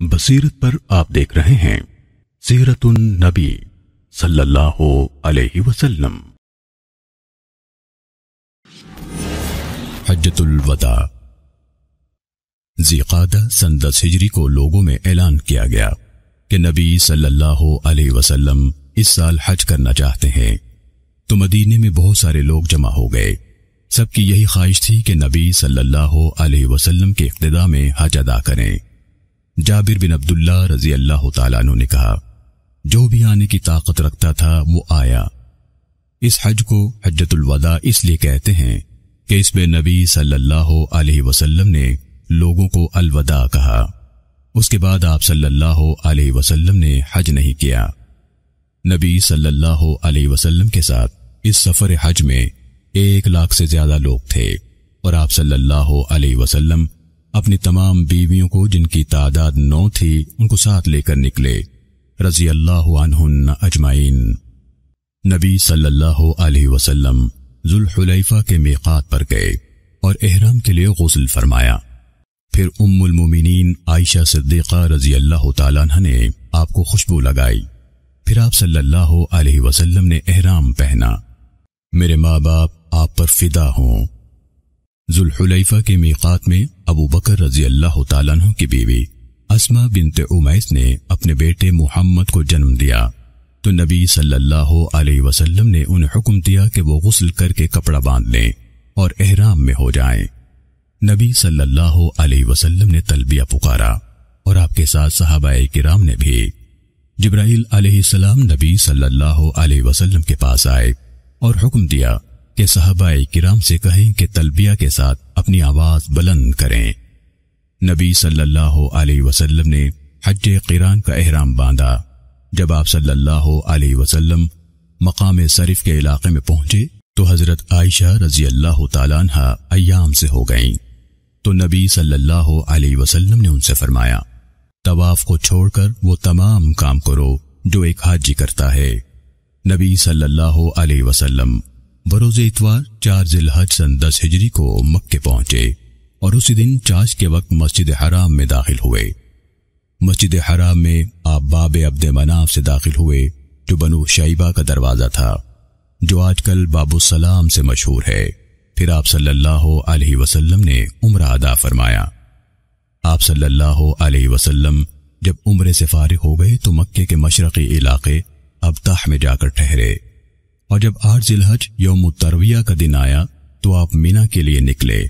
بصیرت پر آپ دیکھ رہے ہیں سیرت النبی صلی اللہ علیہ وسلم۔ حجۃ الوداع۔ ذی قعدہ سن 10 ہجری کو لوگوں میں اعلان کیا گیا کہ نبی صلی اللہ علیہ وسلم اس سال حج کرنا چاہتے ہیں، تو مدینے میں بہت سارے لوگ جمع ہو گئے۔ سب کی یہی خواہش تھی کہ نبی صلی اللہ علیہ وسلم کے اقتداء میں حج ادا کریں۔ جابر بن عبداللہ رضی اللہ تعالیٰ عنہ نے کہا، جو بھی آنے کی طاقت رکھتا تھا وہ آیا۔ اس حج کو حجۃ الوداع اس لیے کہتے ہیں کہ اس میں نبی صلی اللہ علیہ وسلم نے لوگوں کو الوداع کہا۔ اس کے بعد آپ صلی اللہ علیہ وسلم نے حج نہیں کیا۔ نبی صلی اللہ علیہ وسلم کے ساتھ اس سفر حج میں 1 لاکھ سے زیادہ لوگ تھے، اور آپ صلی اللہ علیہ وسلم اپنی تمام بیویوں کو، جن کی تعداد 9 تھی، ان کو ساتھ لے کر نکلے رضی اللہ عنہن اجمعین۔ نبی صلی اللہ علیہ وسلم ذوالحلیفہ کے میقات پر گئے اور احرام کے لیے غسل فرمایا۔ پھر ام المومنین عائشہ صدیقہ رضی اللہ تعالیٰ عنہ نے آپ کو خوشبو لگائی۔ پھر آپ صلی اللہ علیہ وسلم نے احرام پہنا۔ میرے ماں باپ آپ پر فدا ہوں۔ ذوالحلیفہ کے میقات میں ابو بکر رضی اللہ تعالیٰ عنہ کی بیوی اسماء بنت امیس نے اپنے بیٹے محمد کو جنم دیا، تو نبی صلی اللہ علیہ وسلم نے انہیں حکم دیا کہ وہ غسل کر کے کپڑا باندھ لیں اور احرام میں ہو جائیں۔ نبی صلی اللہ علیہ وسلم نے تلبیہ پکارا اور آپ کے ساتھ صحابہ کرام نے بھی۔ جبرائیل علیہ السلام نبی صلی اللہ علیہ وسلم کے پاس آئے اور حکم دیا کہ صحابہ کرام سے کہیں کہ تلبیہ کے ساتھ اپنی آواز بلند کریں۔ نبی صلی اللہ علیہ وسلم نے حج قران کا احرام باندھا۔ جب آپ صلی اللہ علیہ وسلم مقام صرف کے علاقے میں پہنچے تو حضرت عائشہ رضی اللہ تعالیٰ عنہ ایام سے ہو گئیں، تو نبی صلی اللہ علیہ وسلم نے ان سے فرمایا، طواف کو چھوڑ کر وہ تمام کام کرو جو ایک حاجی کرتا ہے۔ نبی صلی اللہ علیہ وسلم بروز اتوار 4 ذی الحج سن 10 ہجری کو مکے پہنچے اور اسی دن چاش کے وقت مسجد حرام میں داخل ہوئے۔ مسجد حرام میں آپ باب عبد مناف سے داخل ہوئے، جو بنو شیبہ کا دروازہ تھا، جو آج کل باب السلام سے مشہور ہے۔ پھر آپ صلی اللہ علیہ وسلم نے عمرہ ادا فرمایا۔ آپ صلی اللہ علیہ وسلم جب عمرے سے فارغ ہو گئے تو مکے کے مشرقی علاقے ابطح میں جا کر ٹھہرے، اور جب 8 ذی الحج یوم الترویہ کا دن آیا تو آپ مینا کے لیے نکلے۔